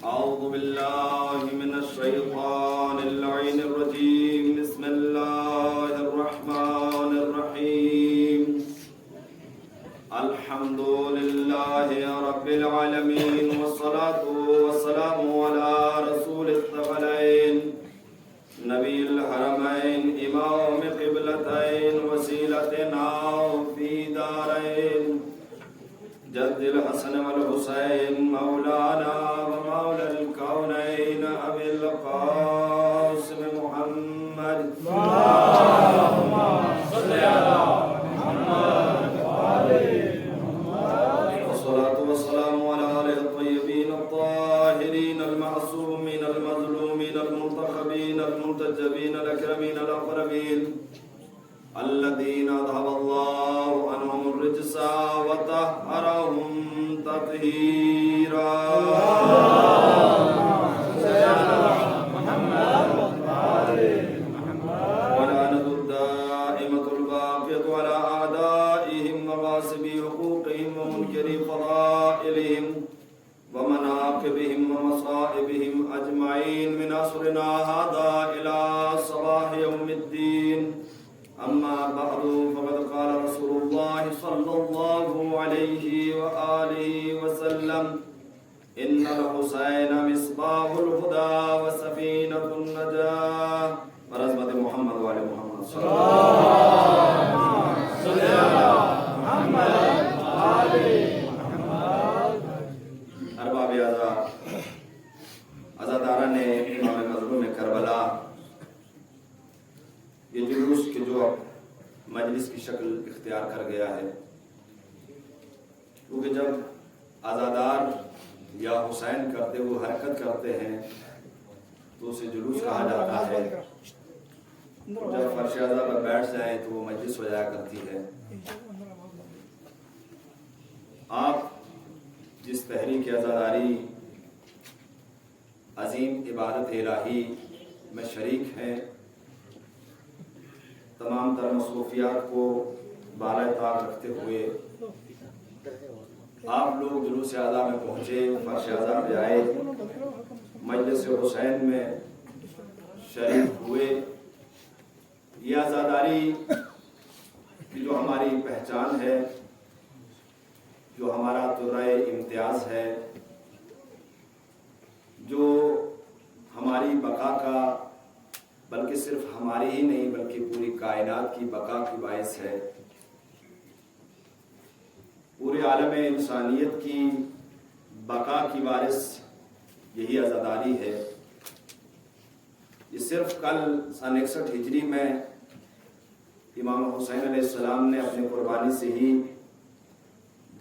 أعوذ بالله من الشيطان اللعين الرجيم. بسم الله الرحمن الرحيم. الحمد لله رب العالمين، والصلاة والسلام على رسول الثقلين نبي الحرمين إمام قبلتين وسيلتنا في دارين جد الحسن والحسين مولانا ومولى الكونين أبي القاسم محمد اللهم صل على محمد وآل محمد. والصلاة والسلام على آله الطيبين الطاهرين المعصومين المظلومين المنتخبين المنتجبين الأكرمين الأقربين الذين أذهب الله عنهم الرجس وطهرهم تطهيرا. ولعنة الدائمة الباقية على أعدائهم وغاصبي حقوقهم ومنكري فضائلهم ومناقبهم ومصائبهم أجمعين من عصرنا هذا إلى صباح يوم الدين. أما بعد، فقد قال رسول الله صلى الله عليه وآله وسلم: إن الحسين مصباح الهدى وسفينة النجاة. برحمة محمد وآل محمد صلى الله عليه وسلم. ارباب عزاداران امام مظلوم کربلا، یہ جلوس کے جو مجلس کی شکل اختیار کر گیا ہے، کیونکہ جب عزادار یا حسین کرتے ہوئے حرکت کرتے ہیں تو اسے جلوس کہا جاتا ہے. جب فرش عزا پر بیٹھ جائیں تو وہ مجلس ہو جایا کرتی ہے. آپ جس تحریک عزاداری عظیم عبادت الہی میں شریک ہیں، تمام تر مصروفیات کو بالائے طاق رکھتے ہوئے آپ لوگ جلوس عزا میں پہنچے، فرش عزا پہ آئے، مجلس حسین میں شریک ہوئے. یہ عزاداری کی جو ہماری پہچان ہے، جو ہمارا ترائے امتیاز ہے، جو ہماری بقا کا، بلکہ صرف ہماری ہی نہیں بلکہ پوری کائنات کی بقا کی باعث ہے، پورے عالم انسانیت کی بقا کی وارث یہی عزاداری ہے. یہ صرف کل سن 61 ہجری میں امام حسین علیہ السلام نے اپنی قربانی سے ہی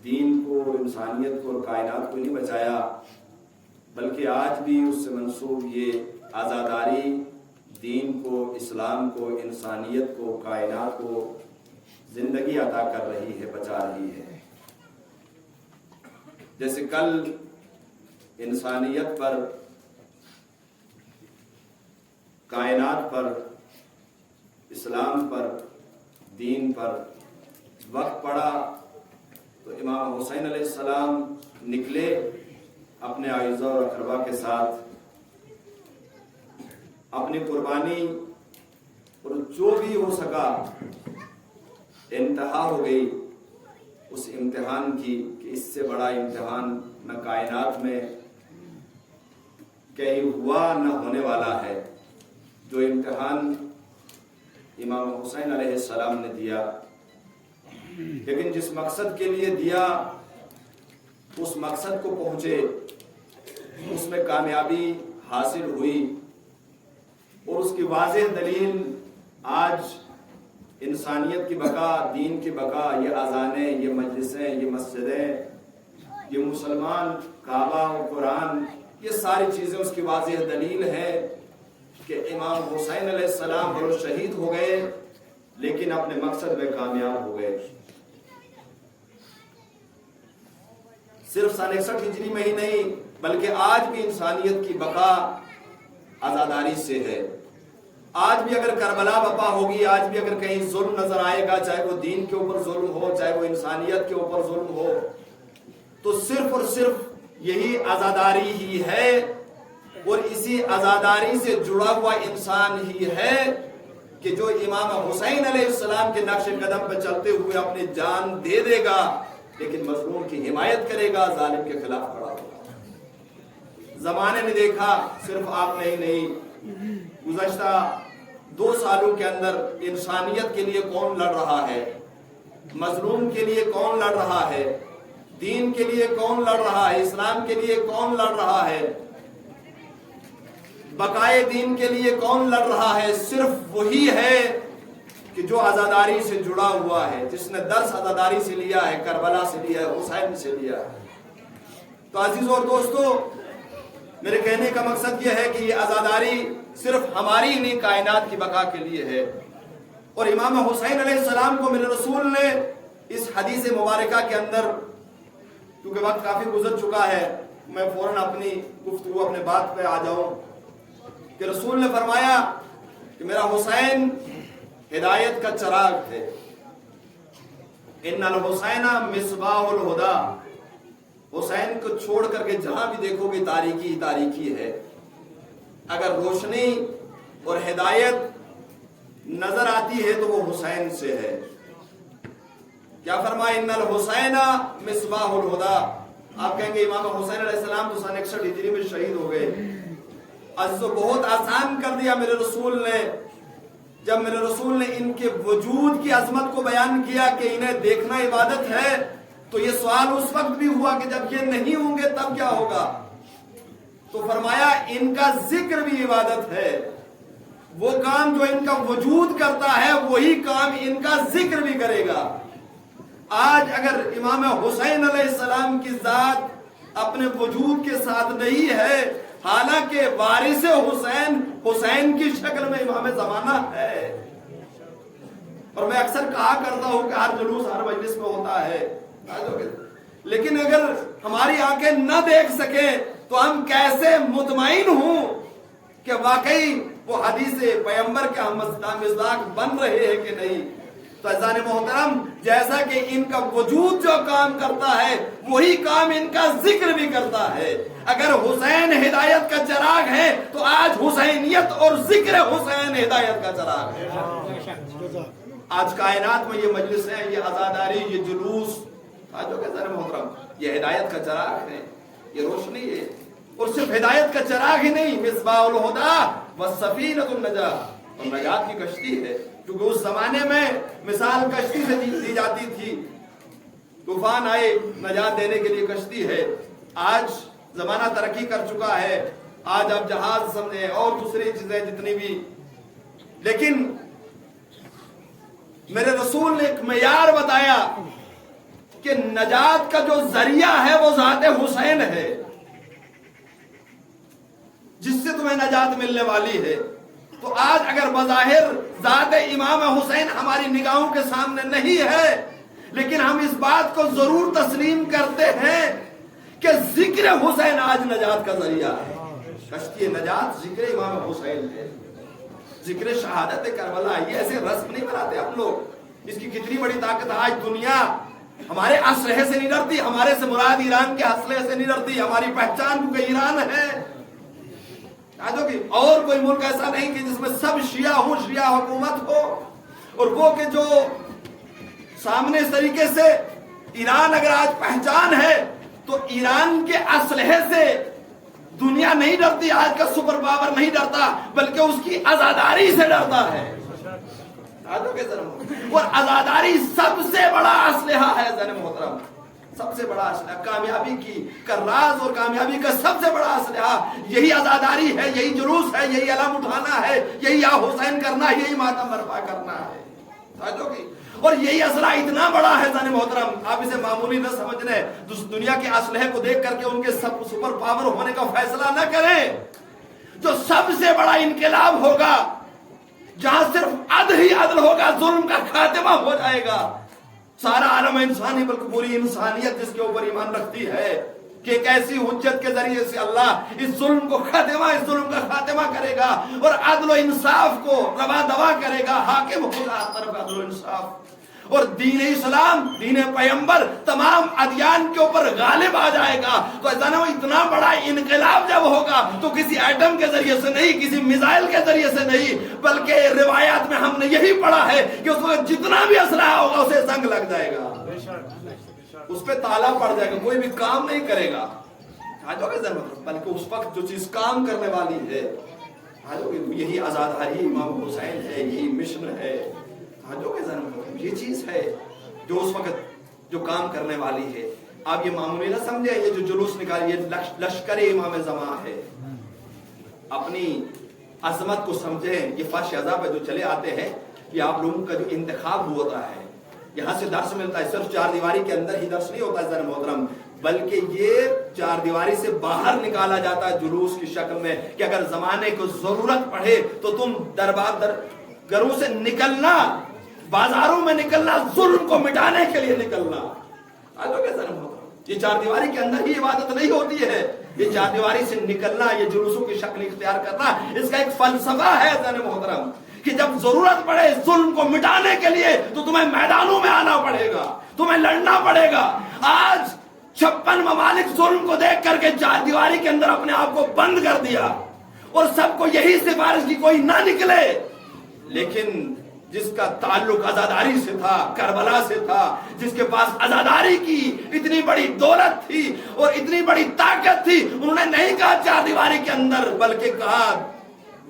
دین کو، انسانیت کو اور کائنات کو نہیں بچایا، بلکہ آج بھی اس سے منسوب یہ عزاداری دین کو، اسلام کو، انسانیت کو، کائنات کو زندگی عطا کر رہی ہے، بچا رہی ہے. جیسے کل انسانیت پر، کائنات پر، اسلام پر، دین پر وقت پڑا تو امام حسین علیہ السلام نکلے اپنے اعزاء اور اقربا کے ساتھ، اپنی قربانی، اور جو بھی ہو سکا انتہا ہو گئی اس امتحان کی کہ اس سے بڑا امتحان نہ کائنات میں کہیں ہوا نہ ہونے والا ہے. جو امتحان امام حسین علیہ السلام نے دیا، لیکن جس مقصد کے لیے دیا اس مقصد کو پہنچے، اس میں کامیابی حاصل ہوئی. اور اس کی واضح دلیل آج انسانیت کی بقا، دین کی بقا، یہ اذانیں، یہ مجلسیں، یہ مسجدیں، یہ مسلمان، کعبہ و قرآن، یہ ساری چیزیں اس کی واضح دلیل ہے کہ امام حسین علیہ السلام وہ شہید ہو گئے لیکن اپنے مقصد میں کامیاب ہو گئے. صرف سن 61 ہجری میں ہی نہیں بلکہ آج بھی انسانیت کی بقا عزاداری سے ہے. آج بھی اگر کربلا بپا ہوگی، آج بھی اگر کہیں ظلم نظر آئے گا، چاہے وہ دین کے اوپر ظلم ہو، چاہے وہ انسانیت کے اوپر ظلم ہو، تو صرف اور صرف یہی عزاداری ہی ہے اور اسی عزاداری سے جڑا ہوا انسان ہی ہے کہ جو امام حسین علیہ السلام کے نقش قدم پہ چلتے ہوئے اپنی جان دے دے گا لیکن مظلوم کی حمایت کرے گا، ظالم کے خلاف کھڑا ہوگا۔ زمانے نے دیکھا، صرف آپ نے ہی نہیں، گزشتہ 2 سالوں کے اندر انسانیت کے لیے کون لڑ رہا ہے، مظلوم کے لیے کون لڑ رہا ہے، دین کے لیے کون لڑ رہا ہے، اسلام کے لیے کون لڑ رہا ہے، بقائے دین کے لیے کون لڑ رہا ہے؟ صرف وہی ہے کہ جو عزاداری سے جڑا ہوا ہے، جس نے درس عزاداری سے لیا ہے، کربلا سے لیا ہے، حسین سے لیا ہے۔ تو عزیزوں اور دوستو، میرے کہنے کا مقصد یہ ہے کہ یہ عزاداری صرف ہماری نہیں، کائنات کی بقا کے لیے ہے۔ اور امام حسین علیہ السلام کو میرے رسول نے اس حدیث مبارکہ کے اندر، کیونکہ وقت کافی گزر چکا ہے، میں فوراً اپنی گفتگو اپنے بات پہ آ جاؤں، کہ رسول نے فرمایا کہ میرا حسین ہدایت کا چراغ ہے، ان الحسین مصباح الہدا، حسین کو چھوڑ کر کے جہاں بھی دیکھو گے تاریکی تاریکی ہے، اگر روشنی اور ہدایت نظر آتی ہے تو وہ حسین سے ہے۔ کیا فرمایا؟ ان الحسین مصباح الہدا۔ آپ کہیں گے امام حسین علیہ السلام تو 61 ہجری میں شہید ہو گئے۔ عزیزو، بہت آسان کر دیا میرے رسول نے، جب میرے رسول نے ان کے وجود کی عظمت کو بیان کیا کہ انہیں دیکھنا عبادت ہے، تو یہ سوال اس وقت بھی ہوا کہ جب یہ نہیں ہوں گے تب کیا ہوگا؟ تو فرمایا ان کا ذکر بھی عبادت ہے، وہ کام جو ان کا وجود کرتا ہے وہی کام ان کا ذکر بھی کرے گا۔ آج اگر امام حسین علیہ السلام کی ذات اپنے وجود کے ساتھ نہیں ہے، حالانکہ وارث حسین حسین کی شکل میں امام زمانہ ہے، اور میں اکثر کہا کرتا ہوں کہ ہر جلوس ہر مجلس میں ہوتا ہے، لیکن اگر ہماری آنکھیں نہ دیکھ سکیں تو ہم کیسے مطمئن ہوں کہ واقعی وہ حدیث پیغمبر کے ہم مصداق بن رہے ہیں کہ نہیں؟ تو عزیزان محترم، جیسا کہ ان کا وجود جو کام کرتا ہے وہی کام ان کا ذکر بھی کرتا ہے۔ اگر حسین ہدایت کا چراغ ہے تو آج حسینیت اور ذکر حسین ہدایت کا چراغ ہے۔ آج کائنات میں یہ مجلس ہے، یہ عزاداری، یہ جلوس، آج عزیزان محترم، یہ ہدایت کا چراغ ہے، یہ روشنی ہے، اور صرف ہدایت کا چراغ ہی نہیں، مصباح الہدا والسفینۃ النجاۃ، اور نجات کی کشتی ہے، کیونکہ اس زمانے میں مثال کشتی سے دی جاتی تھی، طوفان آئے نجات دینے کے لیے کشتی ہے۔ آج زمانہ ترقی کر چکا ہے، آج آپ جہاز سمجھیں اور دوسری چیزیں جتنی بھی، لیکن میرے رسول نے ایک معیار بتایا کہ نجات کا جو ذریعہ ہے وہ ذات حسین ہے، جس سے تمہیں نجات ملنے والی ہے۔ تو آج اگر بظاہر ذات امام حسین ہماری نگاہوں کے سامنے نہیں ہے، لیکن ہم اس بات کو ضرور تسلیم کرتے ہیں کہ ذکر حسین آج نجات کا ذریعہ ہے۔ کشتی نجات ذکر امام حسین ہے، ذکر شہادت کربلا۔ یہ ایسے رسم نہیں بناتے ہم لوگ، اس کی کتنی بڑی طاقت ہے۔ آج دنیا ہمارے اسلحے سے نہیں ڈرتی، ہمارے سے مراد ایران کے اسلحے سے نہیں ڈرتی، ہماری پہچان کیونکہ ایران ہے، اور کوئی ملک ایسا نہیں کہ جس میں سب شیعہ ہو، شیعہ حکومت ہو، اور وہ کہ جو سامنے اس طریقے سے ایران اگر آج پہچان ہے تو ایران کے اسلحے سے دنیا نہیں ڈرتی، آج کا سپر پاور نہیں ڈرتا، بلکہ اس کی عزاداری سے ڈرتا ہے۔ اور عزاداری سب سے بڑا اسلحہ ہے زن محترم، سب سے بڑا اسلحہ، کامیابی کا راز اور کامیابی کا سب سے بڑا اسلحہ یہی عزاداری ہے، یہی جلوس ہے، یہی علم اٹھانا ہے، یہی یا حسین کرنا ہے، یہی ماتم برپا کرنا ہے۔ اور یہی اسلحہ اتنا بڑا ہے زن محترم، آپ اسے معمولی نہ سمجھنے، دنیا کے اسلحے کو دیکھ کر کے ان کے سپر پاور ہونے کا فیصلہ نہ کریں۔ جو سب سے بڑا انقلاب ہوگا، جہاں صرف عدل ہی عدل ہوگا، ظلم کا خاتمہ ہو جائے گا، سارا عالم انسانی بلکہ پوری انسانیت جس کے اوپر ایمان رکھتی ہے کہ ایک ایسی حجت کے ذریعے سے اللہ اس ظلم کو اس ظلم کا خاتمہ کرے گا اور عدل و انصاف کو روا دوا کرے گا، حاکم ہوگا طرف عدل و انصاف۔ اور دین اسلام، دین پیغمبر تمام ادیان کے اوپر غالب آ جائے گا، تو ایسا نا اتنا بڑا انقلاب جب ہوگا تو کسی ایٹم کے ذریعے سے نہیں، کسی میزائل کے ذریعے سے نہیں، بلکہ روایات میں ہم نے یہی پڑھا ہے کہ اس وقت جتنا بھی اسلحہ ہوگا اسے زنگ لگ جائے گا، اس پہ تالا پڑ جائے گا، کوئی بھی کام نہیں کرے گا، بلکہ اس وقت جو چیز کام کرنے والی ہے یہی آزاداری امام حسین ہے، یہی مشن ہے، یہ چیز ہے جو اس وقت جو کام کرنے والی ہے۔ آپ یہ معمولی نہ سمجھیں، یہ جو جلوس نکالی یہ لشکر امام زمان ہے، اپنی عظمت کو سمجھیں۔ یہ فرش عذاب جو چلے آتے ہیں، یہ آپ لوگوں کا جو انتخاب ہوتا ہے، یہاں سے درس ملتا ہے، صرف چار دیواری کے اندر ہی درس نہیں ہوتا ہے محترم، بلکہ یہ چار دیواری سے باہر نکالا جاتا ہے جلوس کی شکل میں، کہ اگر زمانے کو ضرورت پڑے تو تم گھروں سے نکلنا، بازاروں میں نکلنا، ظلم کو مٹانے کے لیے نکلنا۔ یہ چار دیواری کے اندر ہی عبادت نہیں ہوتی ہے، یہ چار دیواری سے نکلنا، یہ جلوسوں کی شکل اختیار کرنا، اس کا ایک فلسفہ ہے عزیزان محترم، کہ جب ضرورت پڑے ظلم کو مٹانے کے لیے تو تمہیں میدانوں میں آنا پڑے گا، تمہیں لڑنا پڑے گا۔ آج 56 ممالک ظلم کو دیکھ کر کے چار دیواری کے اندر اپنے آپ کو بند کر دیا، اور سب کو یہی سفارش کی کوئی نہ نکلے، لیکن جس کا تعلق عزاداری سے تھا، کربلا سے تھا، جس کے پاس عزاداری کی اتنی بڑی دولت تھی اور اتنی بڑی طاقت تھی، انہوں نے نہیں کہا چار دیواری کے اندر، بلکہ کہا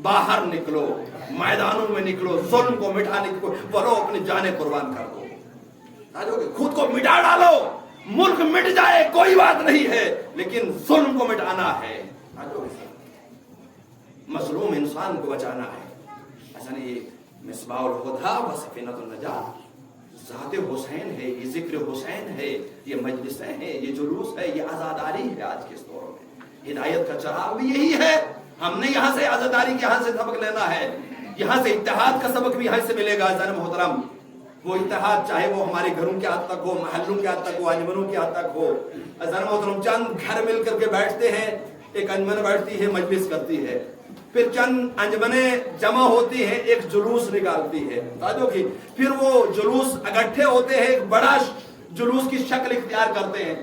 باہر نکلو، میدانوں میں نکلو، ظلم کو مٹانے کو بولو، اپنی جانیں قربان کر دو، خود کو مٹا ڈالو، ملک مٹ جائے کوئی بات نہیں ہے، لیکن ظلم کو مٹانا ہے، مظلوم انسان کو بچانا ہے۔ ایسا نہیں، یہ مصباح الہدیٰ و سفینۃ النجات ذات حسین ہے، یہ ذکر حسین ہے، یہ مجلسیں ہیں، یہ جلوس ہے، یہ عزاداری ہے۔ آج کے اس دور میں ہدایت کا چراغ بھی یہی ہے، ہم نے یہاں سے عزاداری کے یہاں سے سبق لینا ہے، یہاں سے اتحاد کا سبق بھی یہاں سے ملے گا عزیزان محترم۔ وہ اتحاد چاہے وہ ہمارے گھروں کے حد تک ہو، محلوں کے حد تک ہو، انجمنوں کے حد تک ہو، عزیزان محترم چند گھر مل کر کے بیٹھتے ہیں، ایک انجمن بیٹھتی ہے، مجلس کرتی ہے، پھر چند انجمنیں جمع ہوتی ہیں، ایک جلوس نکالتی ہے، پھر وہ جلوس اکٹھے ہوتے ہیں، ایک بڑا جلوس کی شکل اختیار کرتے ہیں۔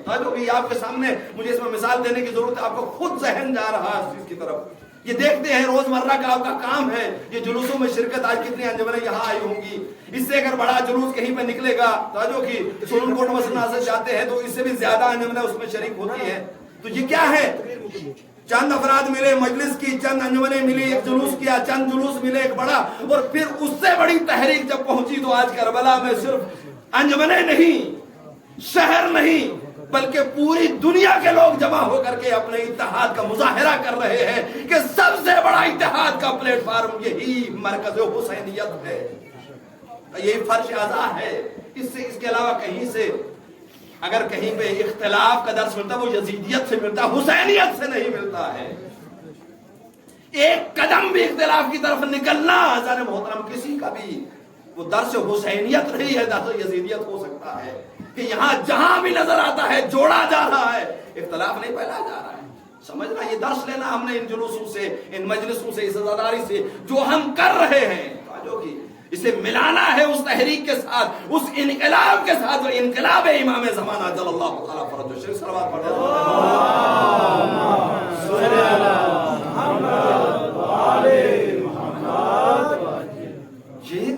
آپ کے سامنے مجھے اس میں مثال دینے کی ضرورت ہے، آپ کو خود ذہن جا رہا ہے اس چیز کی طرف، یہ دیکھتے ہیں روزمرہ کا آپ کا کام ہے، یہ جلوسوں میں شرکت، آج کتنی انجمنیں یہاں آئی ہوں گی، اس سے اگر بڑا جلوس کہیں پہ نکلے گا تو سپریم کورٹ مسئلہ سے جاتے ہیں تو اس سے بھی زیادہ انجمنیں اس میں شریک ہوتی ہیں، تو یہ کیا ہے؟ چند افراد ملے، مجلس کی چند انجمنیں ملی، ایک جلوس کیا، چند جلوس ملے ایک بڑا، اور پھر اس سے بڑی تحریک جب پہنچی تو آج کربلا میں صرف انجمنیں نہیں، شہر نہیں، بلکہ پوری دنیا کے لوگ جمع ہو کر کے اپنے اتحاد کا مظاہرہ کر رہے ہیں کہ سب سے بڑا اتحاد کا پلیٹ فارم یہی مرکز حسینیت ہے، یہی فرش عزا ہے۔ اس کے علاوہ کہیں سے اگر کہیں پہ اختلاف کا درس ملتا ہے وہ یزیدیت سے ملتا ہے، حسینیت سے نہیں ملتا ہے۔ ایک قدم بھی اختلاف کی طرف نکلنا عزیزان محترم کسی کا بھی وہ درس حسینیت نہیں ہے، درس یزیدیت ہو سکتا ہے، کہ یہاں جہاں بھی نظر آتا ہے جوڑا جا رہا ہے، اختلاف نہیں پھیلایا جا رہا ہے۔ سمجھنا یہ درس لینا ہم نے ان جلوسوں سے، ان مجلسوں سے، اس عزاداری سے جو ہم کر رہے ہیں، اسے ملانا ہے اس تحریک کے ساتھ، اس انقلاب کے ساتھ، جو انقلاب امام زمانہ جل اللہ تعالیٰ فرج شریف صلوات پڑھتے ہیں۔ یہ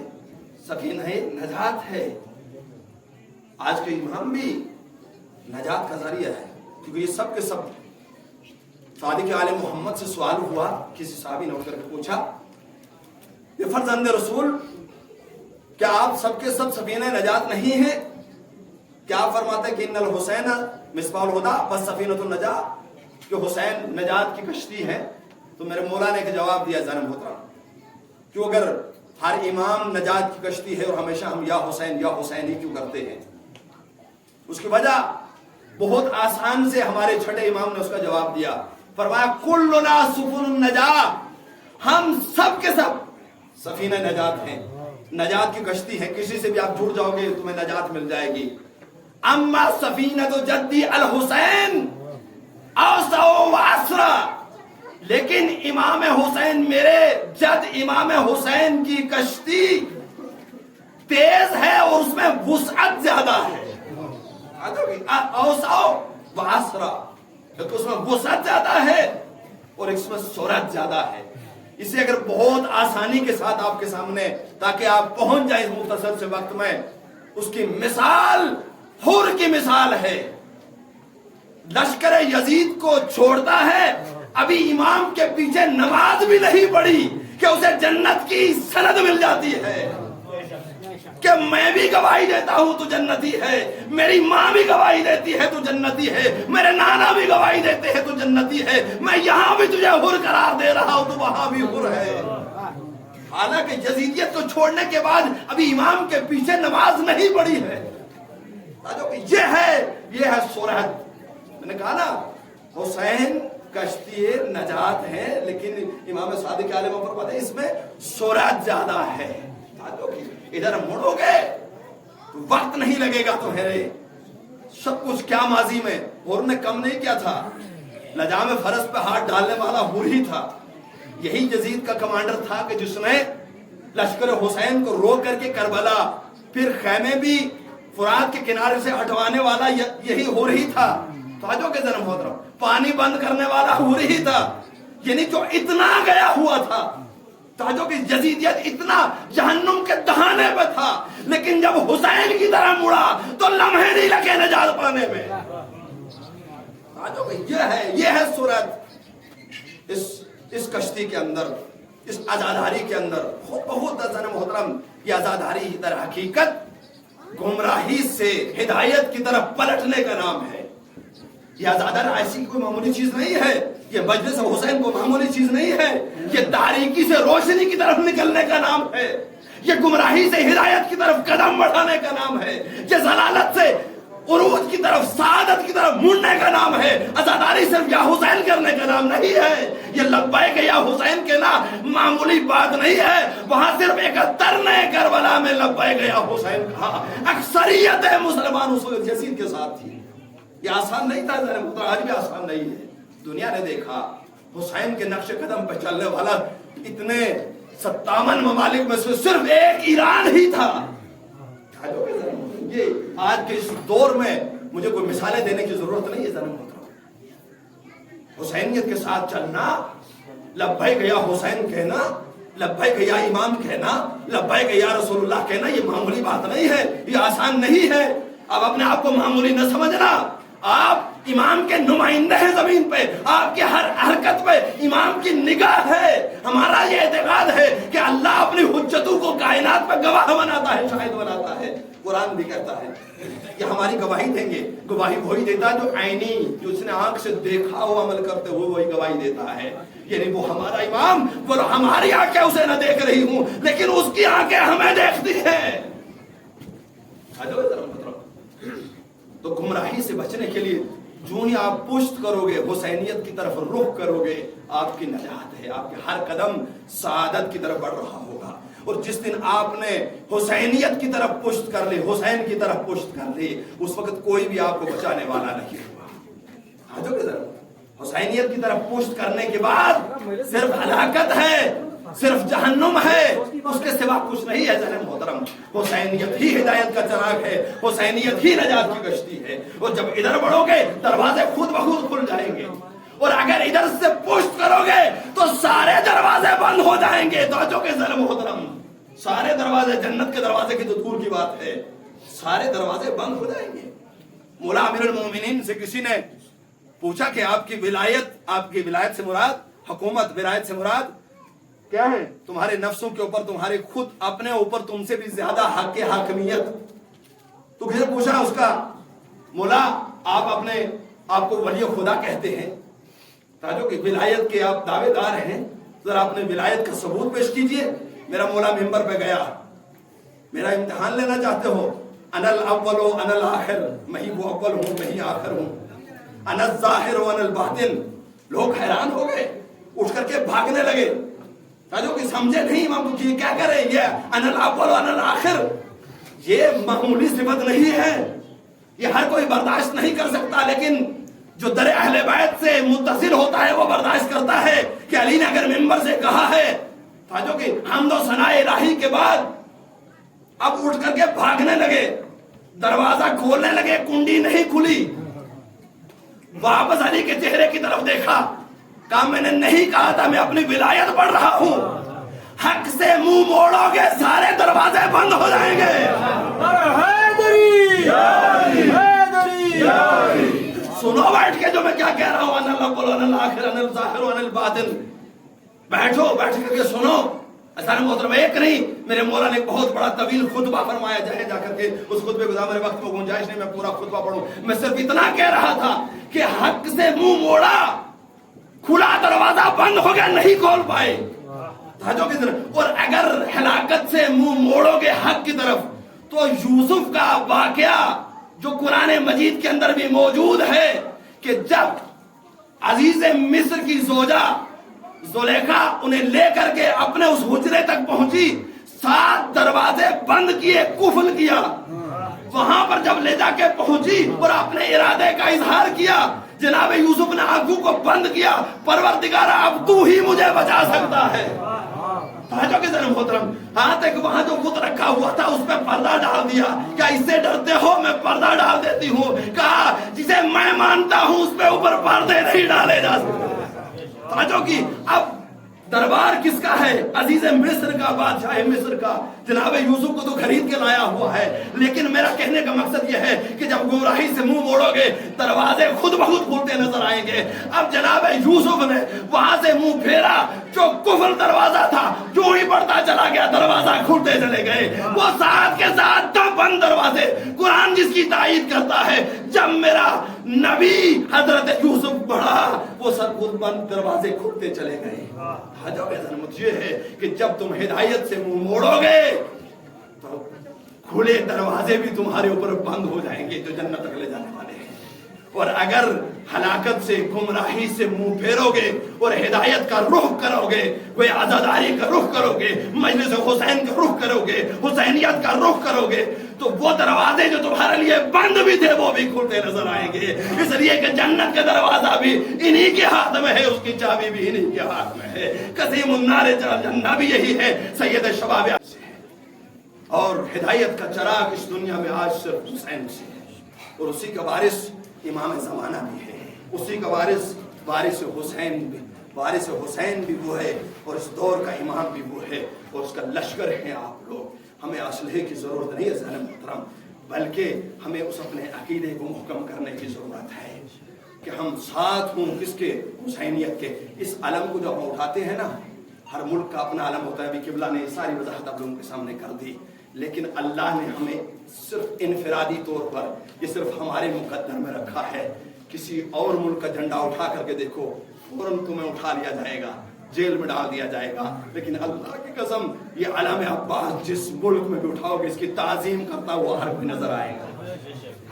سفینہ نجات ہے، آج کے امام بھی نجات کا ذریعہ ہے، کیونکہ یہ سب کے سب صادق آل محمد سے سوال ہوا، کسی صحابی نے اٹھ کر کے پوچھا، یہ فرزند رسول کیا آپ سب کے سب سفینہ نجات نہیں ہیں؟ کیا آپ فرماتے ہیں کہ ان الحسین مصباح الہدیٰ والسفینۃ النجاۃ، کہ حسین نجات کی کشتی ہے؟ تو میرے مولا نے ایک جواب دیا عزیزان محترم، کہ اگر ہر امام نجات کی کشتی ہے اور ہمیشہ ہم یا حسین ہی کیوں کرتے ہیں؟ اس کی وجہ بہت آسان سے ہمارے چھٹے امام نے اس کا جواب دیا، فرمایا کلنا سفن النجاۃ، ہم سب کے سب سفینہ نجات ہیں، نجات کی کشتی ہے، کسی سے بھی آپ جڑ جاؤ گے تمہیں نجات مل جائے گی۔ اما سفینۃ جدی الحسین اوسع و اسرع، لیکن امام حسین، میرے جد امام حسین کی کشتی تیز ہے اور اس میں وسعت زیادہ ہے. اوساؤ واسرا، اس میں وسعت زیادہ ہے اور اس میں سرعت زیادہ ہے. اسے اگر بہت آسانی کے ساتھ آپ کے سامنے، تاکہ آپ پہنچ جائیں اس مختصر سے وقت میں، اس کی مثال حور کی مثال ہے. لشکر یزید کو چھوڑتا ہے، ابھی امام کے پیچھے نماز بھی نہیں پڑھی کہ اسے جنت کی سند مل جاتی ہے کہ میں بھی گواہی دیتا ہوں تو جنتی ہے، میری ماں بھی گواہی دیتی ہے تو جنتی ہے، میرے نانا بھی گواہی دیتے ہیں تو جنتی ہے، میں یہاں بھی تجھے حر قرار دے رہا ہوں تو وہاں بھی حر ہے. حالانکہ یزیدیت کو چھوڑنے کے بعد ابھی امام کے پیچھے نماز نہیں پڑھی ہے. یہ ہے سرعت. میں نے کہا نا حسین کشتی نجات ہے، لیکن امام صادق علیہ وسلم فرماتے ہیں اس میں سرعت زیادہ ہے. ادھر مڑو گے تو وقت نہیں لگے گا تمہیں. سب کچھ کیا ماضی میں حور نے کم نہیں کیا تھا، لجام فرس پہ ہاتھ ڈالنے والا حور ہی تھا. یہی یزید کا کمانڈر تھا کہ جس نے لشکر حسین کو روک کر کے کربلا، پھر خیمے بھی فرات کے کنارے سے ہٹوانے والا یہی حور ہی تھا. توجہ کے ذرا محترم، پانی بند کرنے والا حور ہی تھا. یعنی جو اتنا گیا ہوا تھا، توجہ کہ یزیدیت اتنا جہنم کے دہانے پہ تھا، لیکن جب حسین کی طرح مڑا تو لمحے نہیں لگے نجات پانے میں. توجہ کہ یہ ہے سورت اس کشتی کے اندر، اس عزاداری کے اندر. بہت عزیز محترم، یہ عزاداری در حقیقت گمراہی سے ہدایت کی طرف پلٹنے کا نام ہے. یہ عزادار ایسی کوئی معمولی چیز نہیں ہے، یہ مجلس حسین کو معمولی چیز نہیں ہے. یہ تاریکی سے روشنی کی طرف نکلنے کا نام ہے، یہ گمراہی سے ہدایت کی طرف قدم بڑھانے کا نام ہے، یہ ضلالت سے عروج کی طرف، سعادت کی طرف مڑنے کا نام ہے. عزاداری صرف یا حسین کرنے کا نام نہیں ہے. یہ لبیک یا حسین کے نا معمولی بات نہیں ہے. وہاں صرف 71 نے کربلا میں لبیک یا حسین کہا. اکثریت مسلمان اس وقت یزید کے ساتھ تھی. یہ آسان نہیں تھا، آج بھی آسان نہیں ہے. دنیا نے دیکھا حسین کے نقش قدم پہ چلنے والا اتنے 57 ممالک میں سے صرف ایک ایران ہی تھا. یہ آج کے اس دور میں مجھے کوئی مثالیں دینے کی ضرورت نہیں ہے. ذرا حسینیت کے ساتھ چلنا، لبیک یا حسین کہنا، لبیک یا امام کہنا، لبیک یا رسول اللہ کہنا، یہ معمولی بات نہیں ہے، یہ آسان نہیں ہے. اب اپنے آپ کو معمولی نہ سمجھنا. آپ امام کے نمائندے ہیں زمین پہ، آپ کی ہر حرکت پہ امام کی نگاہ ہے. ہمارا یہ اعتقاد ہے کہ اللہ اپنی حجتوں کو کائنات پہ گواہ بناتا ہے، شاہد بناتا ہے. قرآن بھی کہتا ہے کہ ہماری گواہی دیں گے. گواہی وہی دیتا ہے جو عینی، جو اس نے آنکھ سے دیکھا ہو عمل کرتے ہوئے وہی گواہی دیتا ہے. یعنی وہ ہمارا امام، وہ ہماری آنکھیں اسے نہ دیکھ رہی ہوں لیکن اس کی آنکھیں ہمیں دیکھتی ہیں. تو گمراہی سے بچنے کے لیے جو ہی آپ پشت کرو گے، حسینیت کی طرف رخ کرو گے، آپ کی نجات ہے. آپ کے ہر قدم سعادت کی طرف بڑھ رہا ہوگا. اور جس دن آپ نے حسینیت کی طرف پشت کر لی، حسین کی طرف پشت کر لی، اس وقت کوئی بھی آپ کو بچانے والا نہیں ہوگا. حسینیت کی طرف پشت کرنے کے بعد صرف ہلاکت ہے، صرف جہنم ہے، اس کے سوا کچھ نہیں ہے. ذرا محترم، حسینیت ہی ہدایت کا چراغ ہے، حسینیت ہی نجات کی کشتی ہے. اور جب ادھر بڑھو گے دروازے خود بخود کھل جائیں گے، اور اگر ادھر سے پشت کرو گے تو سارے دروازے بند ہو جائیں گے. توجہ کے ذرا محترم، سارے دروازے، جنت کے دروازے کی تو دور کی بات ہے، سارے دروازے بند ہو جائیں گے. مولا امیر المومنین سے کسی نے پوچھا کہ آپ کی ولایت سے مراد حکومت، ولایت سے مراد کیا ہے؟ تمہارے نفسوں کے اوپر، تمہارے خود اپنے اوپر تم سے بھی زیادہ حق کے حاکمیت. تو کسی نے پوچھا اس کا، مولا آپ اپنے آپ کو ولی خدا کہتے ہیں، تاجو کہ ولایت کے آپ دعوے دار ہیں، ذرا اپنے ولایت کا ثبوت پیش کیجئے. میرا مولا ممبر پہ گیا، میرا امتحان لینا چاہتے ہو؟ انا الاول و انا الاخر، میں ہی وہ اول ہوں، میں ہی آخر ہوں. انا الظاہر و انا الباطن. لوگ حیران ہو گئے، اٹھ کر کے بھاگنے لگے. جو کہ سمجھے نہیں امام کو یہ کیا کرے، یہ انا الاول و انا الاخر، یہ معمولی صفت نہیں ہے، یہ ہر کوئی برداشت نہیں کر سکتا. لیکن جو در اہل بیت سے متصل ہوتا ہے وہ برداشت کرتا ہے کہ علی نے اگر ممبر سے کہا ہے، جو کہ حمد و ثناء الہی کے بعد اب اٹھ کر کے بھاگنے لگے، دروازہ کھولنے لگے، کنڈی نہیں کھلی، واپس علی کے چہرے کی طرف دیکھا، کہا میں نے نہیں کہا تھا میں اپنی ولایت پڑھ رہا ہوں، حق سے منہ موڑو گے سارے دروازے بند ہو جائیں گے۔ سنو بیٹھ کے جو میں کیا کہہ رہا ہوں، انا الاول وانا الاخر انا الظاہر وانا الباطن، بیٹھو، بیٹھ کر کے سنو۔ ایسا محترم ایک نہیں، میرے مولا نے ایک بہت بڑا طویل خطبہ فرمایا، جائے جا کر کے اس خطبے کو میرے وقت میں گنجائش نہیں میں پورا خطبہ پڑھوں، میں صرف اتنا کہہ رہا تھا کہ حق سے منہ موڑا، کھلا دروازہ بند ہو گیا، نہیں کھول پائے، اور اگر ہلاکت سے منہ موڑو گے حق کی طرف تو یوسف کا واقعہ جو قرآن مجید کے اندر بھی موجود ہے کہ جب عزیز مصر کی زوجہ زلیخا انہیں لے کر کے اپنے اس حجرے تک پہنچی، 7 دروازے بند کیے، قفل کیا، وہاں پر جب لے جا کے پہنچی اور اپنے ارادے کا اظہار کیا، جناب یوسف نے آنکھوں کو بند کیا، پروردگارہ اب تو ہی مجھے بچا سکتا ہے۔ محترم ہاں تک وہاں جو بت رکھا ہوا تھا اس پہ پردہ ڈال دیا، کیا اس سے ڈرتے ہو؟ میں پردہ ڈال دیتی ہوں، کہا جسے میں مانتا ہوں اس پہ اوپر پردے نہیں ڈالے جا سکتے۔ اب دربار کس کا ہے؟ عزیز مصر کا، بادشاہ مصر کا، جناب یوسف کو تو خرید کے لایا ہوا ہے، لیکن میرا کہنے کا مقصد یہ ہے کہ جب گمراہی سے منہ موڑو گے دروازے خود بخود کھلتے نظر آئیں گے۔ اب جناب یوسف نے وہاں سے منہ پھیرا، جو کفر دروازہ تھا جو ہی بڑھتا چلا گیا، دروازہ کھلتے چلے گئے، وہ ساتھ کے ساتھ دم بند دروازے۔ قرآن جس کی تائید کرتا ہے، جب میرا نبی حضرت یوسف بڑھا وہ سب خود بند دروازے کھلتے چلے گئے۔ عظمت یہ ہے کہ جب تم ہدایت سے منہ موڑو گے تو کھلے دروازے بھی تمہارے اوپر بند ہو جائیں گے جو جنت تک لے جانے والے ہیں، اور اگر ہلاکت سے گمراہی سے منہ پھیرو گے اور ہدایت کا رخ کرو گے، کوئی عزاداری کا رخ کرو گے، مجلس حسین کا رخ کرو گے، حسینیت کا رخ کرو گے، تو وہ دروازے جو تمہارے لیے بند بھی تھے وہ بھی کھلتے نظر آئیں گے، اس لیے کہ جنت کا دروازہ بھی انہی کے ہاتھ میں ہے، اس کی چابی بھی انہی کے ہاتھ میں ہے۔ قسیم النار جنہ بھی یہی ہے، سید شباب سے ہے، اور ہدایت کا چراغ اس دنیا میں آج صرف حسین سے ہے، اور اسی کا وارث امام زمانہ بھی ہے، اسی کا وارث حسین بھی وہ ہے، اور اس دور کا امام بھی وہ ہے، اور اس کا لشکر ہیں آپ لوگ۔ ہمیں اسلحے کی ضرورت نہیں ہے ذہن محترم، بلکہ ہمیں اس اپنے عقیدے کو محکم کرنے کی ضرورت ہے کہ ہم ساتھ ہوں کس کے؟ حسینیت کے۔ اس علم کو جب ہم اٹھاتے ہیں نا، ہر ملک کا اپنا علم ہوتا ہے، ابھی قبلہ نے ساری وضاحت آپ لوگوں کے سامنے کر دی، لیکن اللہ نے ہمیں صرف انفرادی طور پر یہ صرف ہمارے مقدر میں رکھا ہے۔ کسی اور ملک کا جھنڈا اٹھا کر کے دیکھو، فوراً تمہیں اٹھا لیا جائے گا، جیل میں ڈال دیا جائے گا، لیکن اللہ کی قسم یہ علم عباس جس ملک میں بھی اٹھاؤ گے اس کی تعظیم کرتا ہوا ہر کوئی نظر آئے گا۔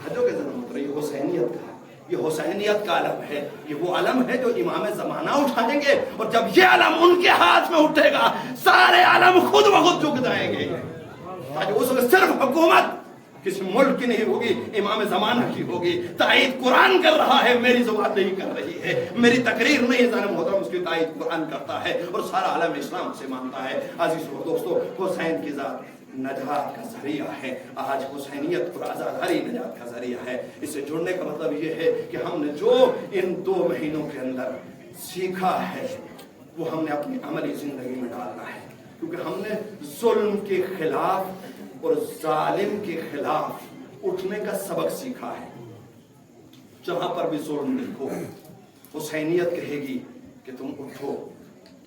حجوں کے ذرا یہ حسینیت کا، یہ حسینیت کا علم ہے، یہ وہ علم ہے جو امام زمانہ اٹھائیں گے، اور جب یہ علم ان کے ہاتھ میں اٹھے گا سارے علم خود بخود جھک جائیں گے۔ اس وقت صرف حکومت کسی ملک کی نہیں ہوگی، امام زمانہ کی ہوگی۔ تائید قرآن کر رہا ہے، میری زبان نہیں کر رہی ہے، میری تقریر نہیں، ذرا محترم اس کی تائید قرآن کرتا ہے، اور سارا عالم اسلام سے مانتا ہے۔ عزیز و دوستو، حسین کی ذات نجات کا ذریعہ ہے، آج حسینیت اور آزاداری نجات کا ذریعہ ہے۔ اس سے جڑنے کا مطلب یہ ہے کہ ہم نے جو ان 2 مہینوں کے اندر سیکھا ہے وہ ہم نے اپنی عملی زندگی میں ڈالنا ہے، کیونکہ ہم نے ظلم کے خلاف اور ظالم کے خلاف اٹھنے کا سبق سیکھا ہے۔ جہاں پر بھی ظلم دیکھو، حسینیت کہے گی کہ تم اٹھو،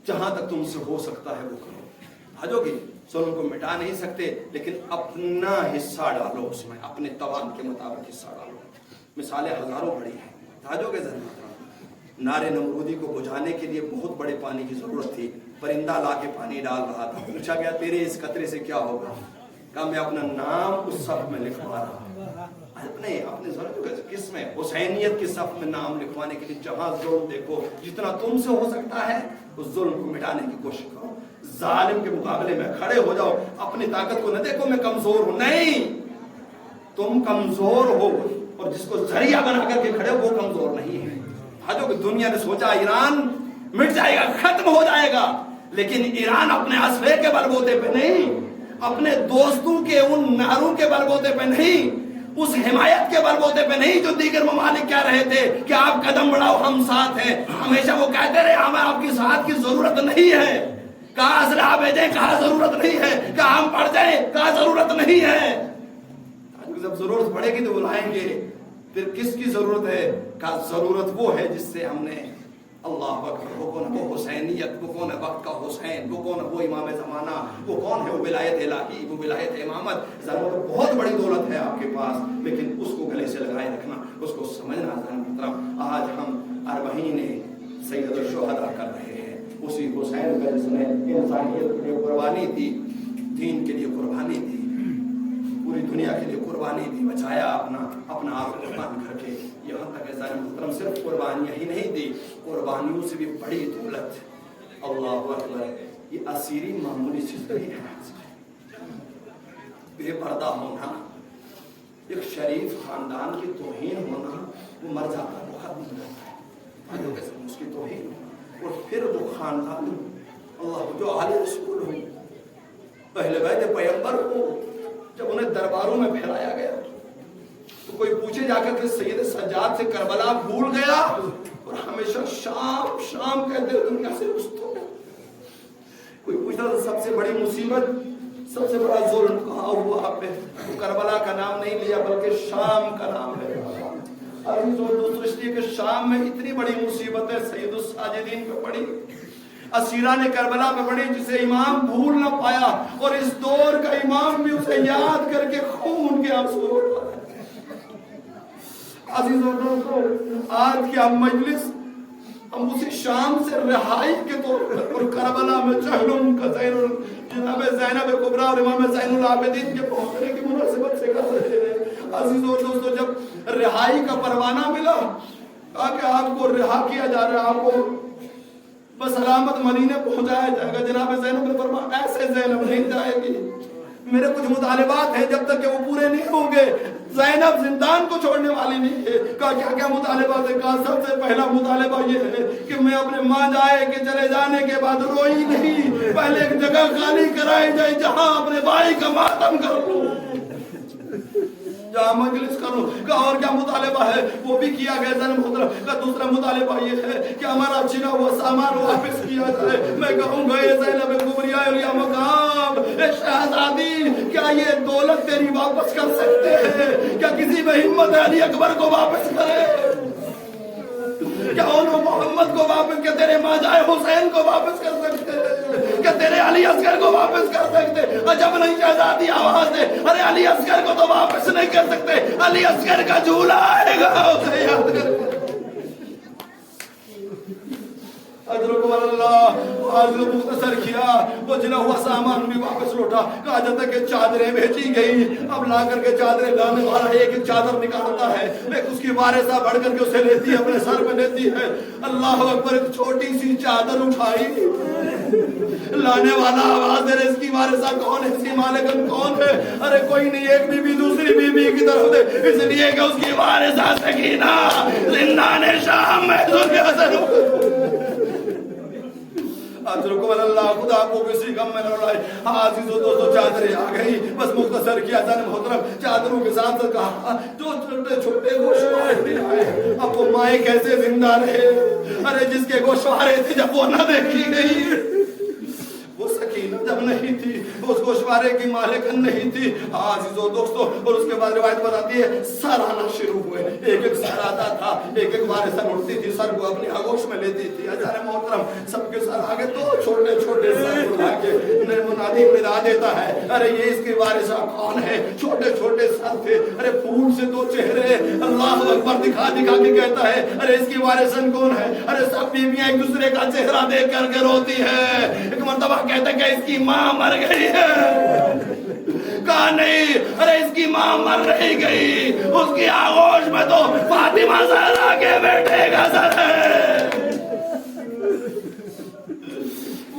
جہاں تک تم سے ہو سکتا ہے وہ کرو۔ حجو گی ظلم کو مٹا نہیں سکتے، لیکن اپنا حصہ ڈالو، اس میں اپنے توان کے مطابق حصہ ڈالو۔ مثالیں ہزاروں بڑی ہیں، حجو کے ذریعے نارے نمرودی کو بجھانے کے لیے بہت بڑے پانی کی ضرورت تھی، پرندہ لا کے پانی ڈال رہا تھا، پوچھا گیا تیرے اس قطرے سے کیا ہوگا؟ کہا میں اپنا نام اس صف میں لکھوا رہا ہوں۔ اپنے ضرورت کس میں؟ حسینیت کے صف میں نام لکھوانے کے لیے جہاں ظلم دیکھو، جتنا تم سے ہو سکتا ہے اس ظلم کو مٹانے کی کوشش کرو۔ ظالم کے مقابلے میں کھڑے ہو جاؤ، اپنی طاقت کو نہ دیکھو میں کمزور ہوں، نہیں، تم کمزور ہو، اور جس کو ذریعہ بنا کر کے کھڑے ہو وہ کمزور نہیں ہے۔ جو کہ دنیا نے سوچا ایران مٹ جائے گا، ختم ہو جائے گا، لیکن ایران اپنے اسلحے کے بلبوتے پہ نہیں، اپنے دوستوں کے ان نعروں کے بلبوتے پہ نہیں، اس حمایت کے بلبوتے پہ نہیں جو دیگر ممالک کہہ رہے تھے کہ آپ قدم بڑھاؤ ہم ساتھ ہیں، ہمیشہ وہ کہتے رہے ہمیں آپ کی ساتھ کی ضرورت نہیں ہے، کہاں اسلحہ بھیجیں کہاں ضرورت نہیں ہے، کہاں ہم پڑھ جائیں کہاں ضرورت نہیں ہے۔ جب ضرورت پڑے گی تو بلائیں گے، پھر کس کی ضرورت ہے؟ کہا ضرورت وہ ہے جس سے ہم نے اللہ اکبر، وہ کون ہے؟ وہ حسینیت، وہ کون ہے وقت کا حسین، وہ کون ہے؟ وہ امام زمانہ، وہ کون ہے؟ وہ ولایت الہی، وہ ولایت امامت۔ ضرورت بہت بڑی دولت ہے آپ کے پاس، لیکن اس کو گلے سے لگائے رکھنا، اس کو سمجھنا محترم۔ آج ہم اربعین سید الشہداء کر رہے ہیں، اسی حسین کا جس نے انسانیت کے لیے قربانی دی، دین کے لیے قربانی دی، پوری دنیا کے لیے قربانی دی، بچایا اپنا آپ قربان کر کے، یہاں تک ایسا محترم صرف قربانیاں ہی نہیں دی، قربانیوں سے بھی بڑی دولت۔ اللہ اکبر، یہ اسیری معمولی چیز نہیں ہے۔ بے پردہ ہونا، ایک شریف خاندان کی توہین ہونا، وہ مر جاتا ہے، وہ ختم ہو جاتا ہے، اس کی توہین ہو، اور پھر وہ خاندان اللہ جو اہل رسول ہو، اہل بیت پیغمبر ہو، جب انہیں درباروں میں پھیلایا گیا تو کوئی پوچھے جا کر کہ سید سجاد سے کربلا بھول گیا، اور ہمیشہ شام شام کہتے ہیں دنیا سے رستوں میں۔ کوئی پوچھتا تھا سب سے بڑی مصیبت، سب سے بڑا ظلم کہاں ہوا آپ پہ؟ تو کربلا کا نام نہیں لیا بلکہ شام کا نام ہے۔ عزیزو دوستو، اس لیے کہ شام میں اتنی بڑی مصیبت ہے سید الساجدین پہ پڑی، اسیران کربلا میں پڑی، جسے امام بھول نہ پایا، اور اس دور کا امام بھی اسے یاد کر کے خون کے آنسو روتا ہے۔ عزیزو دوستو، آج کی ہم مجلس ہم اسی شام سے رہائی کے طور پر، اور کربلا میں چہلم کا جناب زینب کبریٰ اور امام زین العابدین کے پہنچنے کی مناسبت سے کر رہے ہیں۔ عزیزو دوستو، جب رہائی کا پروانہ ملا، کہا کہ آپ کو رہا کیا جا رہا ہے، آپ کو بس سلامت مدینے پہنچایا جائے گا۔ جناب زینب نے فرمایا ایسے زینب نہیں جائے گی، میرے کچھ مطالبات ہیں، جب تک کہ وہ پورے نہیں ہوں گے زینب زندان کو چھوڑنے والی نہیں ہے۔ کہا کیا کیا مطالبات ہے؟ کہا سب سے پہلا مطالبہ یہ ہے کہ میں اپنے ماں جائے کے چلے جانے کے بعد روئی نہیں، پہلے ایک جگہ خالی کرائی جائے جہاں اپنے بھائی کا ماتم کر لوں، جہاں مجلس کروں۔ کہ اور کیا مطالبہ ہے؟ وہ بھی کیا گیا زینب محترم کا۔ دوسرا مطالبہ یہ ہے کہ ہمارا چھنا ہوا سامان واپس کیا جائے۔ میں کہوں گا اے زینب کبریٰ اور یا مقام اے شہزادی، کیا یہ دولت تیری واپس کر سکتے ہیں؟ کیا کسی میں ہمت ہے علی اکبر کو واپس کرے؟ کیا انہوں محمد کو واپس، کیا تیرے ماں جائے حسین کو واپس کر سکتے ہیں؟ کیا تیرے علی اصغر کو واپس کر سکتے؟ عجب نہیں شہزادی آواز دے، ارے علی اصغر کو تو واپس نہیں کر سکتے، علی اصغر کا جھولا آئے گا، اسے یاد کر کے ادرکم اللہ۔ آج لوگ مختصر کیا، وہ جنا ہوا سامان بھی واپس لوٹا۔ کہا جاتا کہ چادریں بھیجی گئی، اب لا کر کے چادریں لانے والا ایک ایک چادر نکالتا ہے، ایک اس کی وارثہ بڑھ کر کے اسے لیتی ہے، اپنے سر پہ لیتی ہے۔ اللہ اکبر، ایک چھوٹی سی چادر اٹھائی، لانے والا آواز دے رہے اس کی وارثہ کون ہے، اس کی مالکن کون ہے؟ ارے کوئی نہیں، ایک بی بی دوسری بی بی کی طرف دے، اس لیے کہ اس کی وارثہ سکینہ زندان شام میں ذل حسن اترکم اللہ، خدا کو کسی غم میں نہ لائے۔ عزیزو دوستو، چادریں آ گئی، بس مختصر کیا زن محترم، چادروں کے ساتھ کہا جو چھوٹے چھوٹے گوشوارے آئے، اب وہ مائیں کیسے زندہ رہے؟ ارے جس کے گوشوارے تھے جب وہ نہ دیکھی گئی، وہ سکینہ جب نہیں تھی، اس گوشوارے کی مالکن نہیں تھی۔ عزیزو دوستو، اور اس کے بعد روایت بتاتی ہے سر آنا شروع ہوئے، ایک ایک سر آتا تھا، ایک ایک وارثہ اٹھتی تھی، سر کو اپنی آغوش میں لیتی تھی۔ اجازت محترم، سب کے سر آگے تو چھوٹے چھوٹے سر اٹھا کے منادی ندا دیتا ہے، ارے یہ اس کی وارثہ کون ہے؟ چھوٹے چھوٹے سر تھے، ارے پھول سے دو چہرے، اللہ اکبر دکھا دکھا کے کہتا ہے ارے اس کی وارثن کون ہے؟ ارے سب بیویاں ایک دوسرے کا چہرہ دیکھ کر کے روتی ہے۔ ایک مرتبہ کہتا ہے کہ اس کی ماں مر گئی ہے، کہا نہیں، ارے اس کی ماں مر نہیں گئی، اس کی آغوش میں تو فاطمہ زہرا کے بیٹے کا سر ہے۔